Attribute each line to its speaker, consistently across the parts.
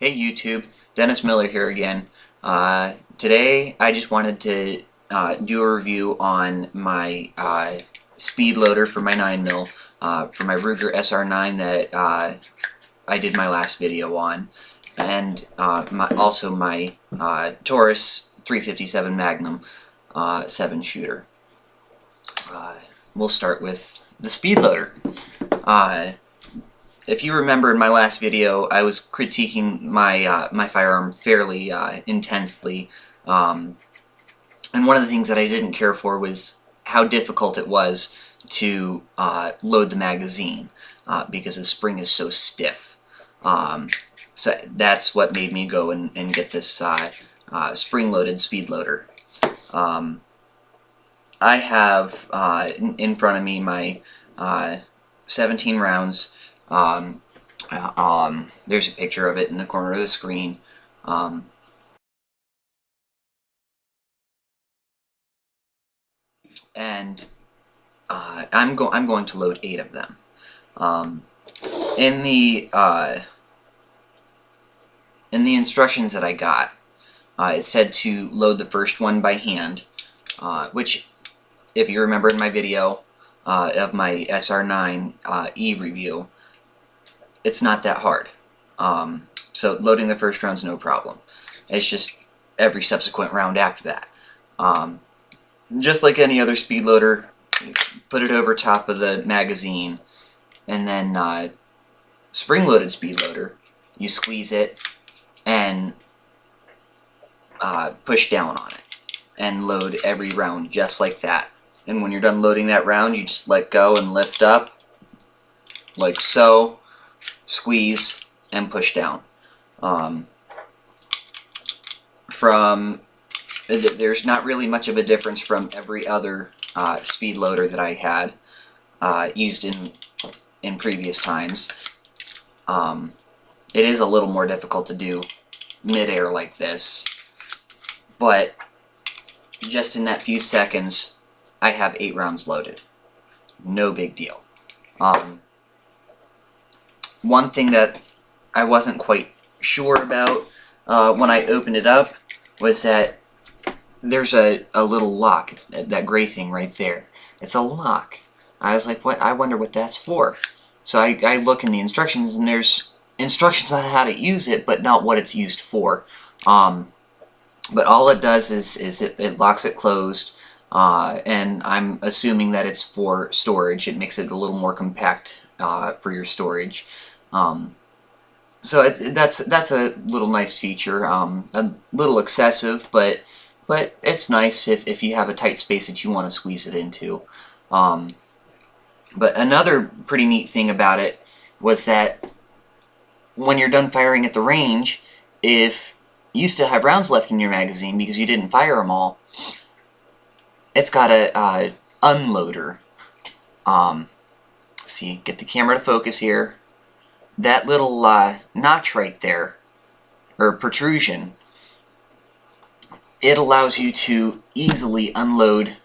Speaker 1: Hey YouTube, Dennis Miller here again. Today I just wanted to do a review on my speed loader for my 9mm, for my Ruger SR9 that I did my last video on, and also my Taurus 357 Magnum 7-shooter. We'll start with the speed loader. If you remember in my last video, I was critiquing my my firearm fairly intensely, and one of the things that I didn't care for was how difficult it was to load the magazine because the spring is so stiff. So that's what made me go and get this spring-loaded speed loader. I have in front of me my 17 rounds. There's a picture of it in the corner of the screen. And I'm going to load 8 of them. In the instructions that I got, it said to load the first one by hand, which, if you remember in my video of my SR9 E review, it's not that hard. So loading the first round's no problem. It's just every subsequent round after that. Just like any other speed loader, put it over top of the magazine, and then spring-loaded speed loader, you squeeze it and push down on it and load every round just like that. And when you're done loading that round, you just let go and lift up like so, squeeze, and push down. There's not really much of a difference from every other speed loader that I had used in previous times. It is a little more difficult to do mid-air like this, but just in that few seconds, I have 8 rounds loaded. No big deal. One thing that I wasn't quite sure about when I opened it up was that there's a little lock. It's that gray thing right there. It's a lock. I was like, what? I wonder what that's for. So I look in the instructions, and there's instructions on how to use it, but not what it's used for. But all it does is it locks it closed, and I'm assuming that it's for storage. It makes it a little more compact for your storage. So that's a little nice feature. A little excessive, but it's nice if you have a tight space that you want to squeeze it into. But another pretty neat thing about it was that when you're done firing at the range, if you still have rounds left in your magazine because you didn't fire them all, it's got a unloader. See, get the camera to focus here. That little notch right there, or protrusion, it allows you to easily unload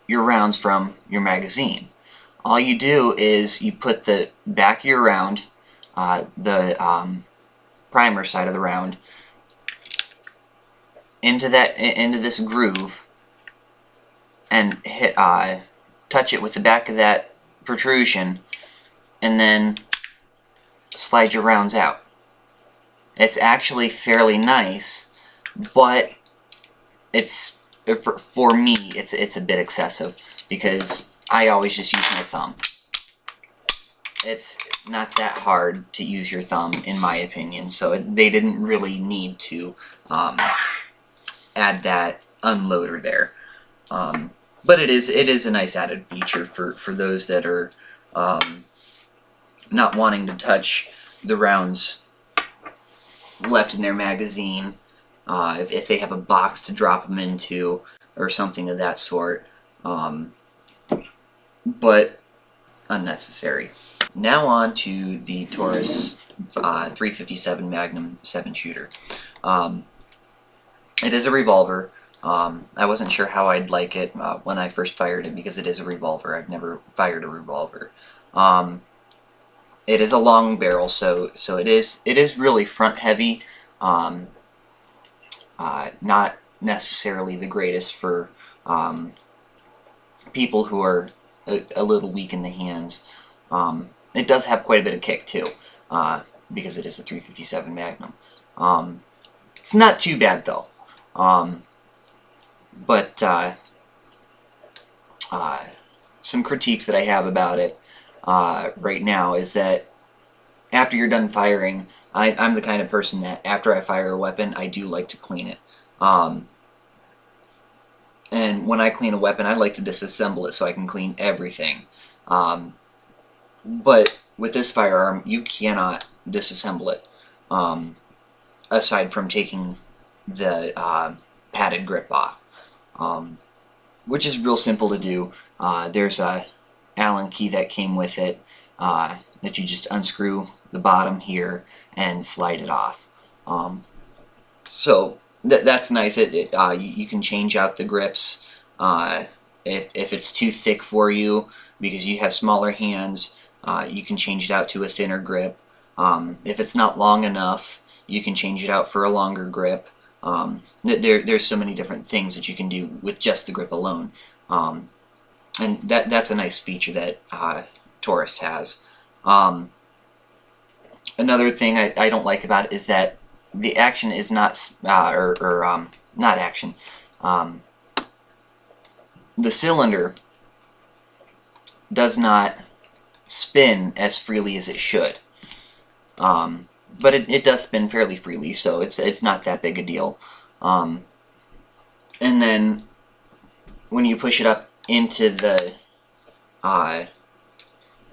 Speaker 1: your rounds from your magazine. All you do is you put the back of your round, the primer side of the round, into this groove, and hit touch it with the back of that protrusion, and then slide your rounds out. It's actually fairly nice, but it's for me it's a bit excessive because I always just use my thumb. It's not that hard to use your thumb, in my opinion, so they didn't really need to add that unloader there. But it is a nice added feature for those that are not wanting to touch the rounds left in their magazine, if they have a box to drop them into or something of that sort, but unnecessary. Now on to the Taurus 357 Magnum 7-shooter. It is a revolver. I wasn't sure how I'd like it when I first fired it because it is a revolver. I've never fired a revolver. It is a long barrel, so it is really front heavy, Not necessarily the greatest for people who are a little weak in the hands. It does have quite a bit of kick too, because it is a 357 Magnum. It's not too bad though. But some critiques that I have about it right now is that after you're done firing, I'm the kind of person that after I fire a weapon, I do like to clean it. And when I clean a weapon, I like to disassemble it so I can clean everything. But with this firearm, you cannot disassemble it, aside from taking the padded grip off, which is real simple to do. There's a Allen key that came with it that you just unscrew the bottom here and slide it off. So that's nice. You can change out the grips if it's too thick for you because you have smaller hands. You can change it out to a thinner grip. If it's not long enough, you can change it out for a longer grip. There's so many different things that you can do with just the grip alone, and that's a nice feature that Taurus has. Another thing I don't like about it is that the action is not not action. The cylinder does not spin as freely as it should. But it does spin fairly freely, so it's not that big a deal. And then when you push it up into the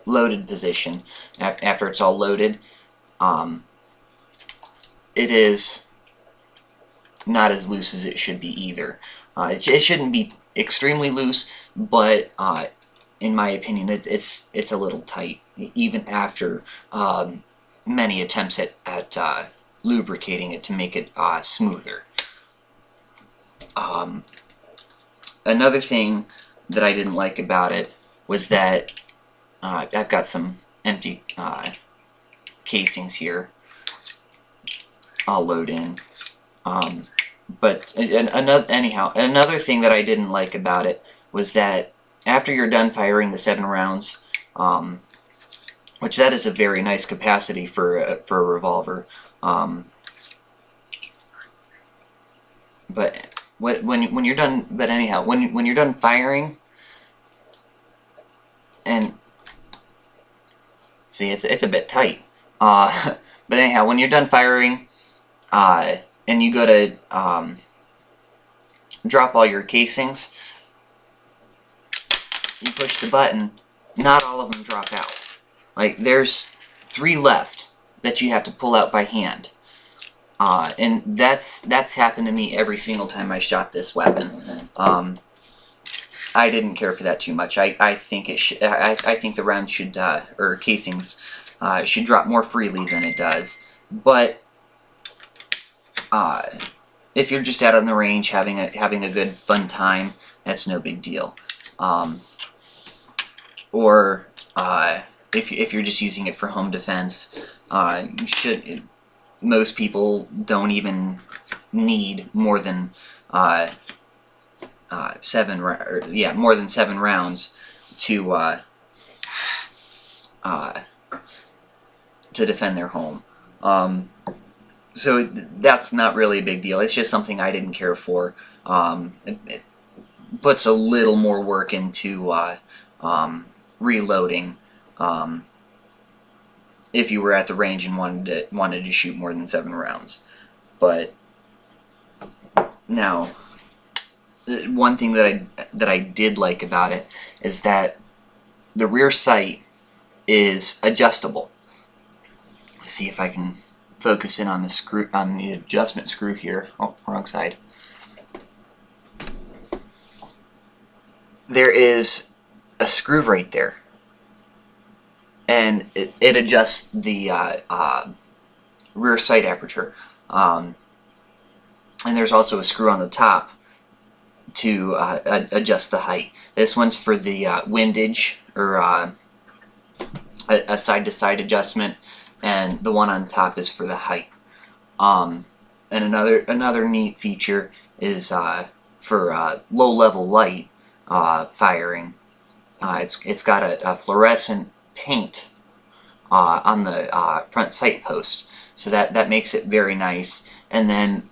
Speaker 1: loaded position, after it's all loaded, it is not as loose as it should be either. It shouldn't be extremely loose, but in my opinion, it's a little tight, even after many attempts at lubricating it to make it smoother. Another thing that I didn't like about it was that I've got some empty casings here I'll load in. But another thing that I didn't like about it was that after you're done firing the 7 rounds, which that is a very nice capacity for a revolver, but when you're done, but anyhow, when you're done firing, and see, it's a bit tight, but anyhow, when you're done firing, and you go to drop all your casings, you push the button, not all of them drop out. Like, there's 3 left that you have to pull out by hand. And that's happened to me every single time I shot this weapon. I didn't care for that too much. I think I think the rounds should or casings should drop more freely than it does. But if you're just out on the range having a good fun time, that's no big deal. Or if you're just using it for home defense, most people don't even need more than 7 rounds to defend their home. So that's not really a big deal. It's just something I didn't care for. It puts a little more work into reloading. If you were at the range and wanted to shoot more than 7 rounds. But now, one thing that I did like about it is that the rear sight is adjustable. Let's see if I can focus in on the screw, on the adjustment screw here. Oh, wrong side. There is a screw right there, and it adjusts the rear sight aperture. And there's also a screw on the top to adjust the height. This one's for the windage, or a side-to-side adjustment, and the one on top is for the height. And another neat feature is for low-level light firing. It's got a fluorescent paint on the front sight post, so that makes it very nice. And then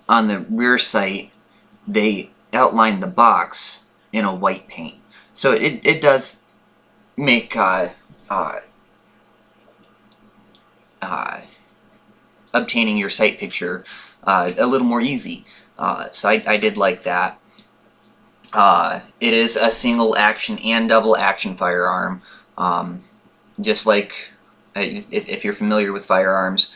Speaker 1: on the rear sight, they outlined the box in a white paint, so it does make obtaining your sight picture a little more easy. So I did like that. It is a single action and double action firearm. Just like if you're familiar with firearms,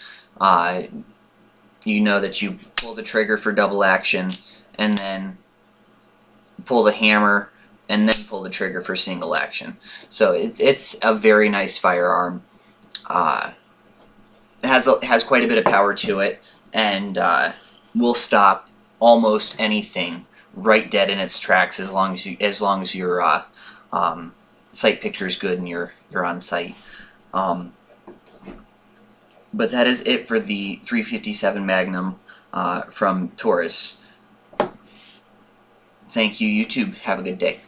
Speaker 1: you know that you pull the trigger for double action and then pull the hammer and then pull the trigger for single action. So it's a very nice firearm. It has quite a bit of power to it, and will stop almost anything right dead in its tracks as long as your sight picture is good and you're on sight. But that is it for the 357 Magnum from Taurus. Thank you, YouTube. Have a good day.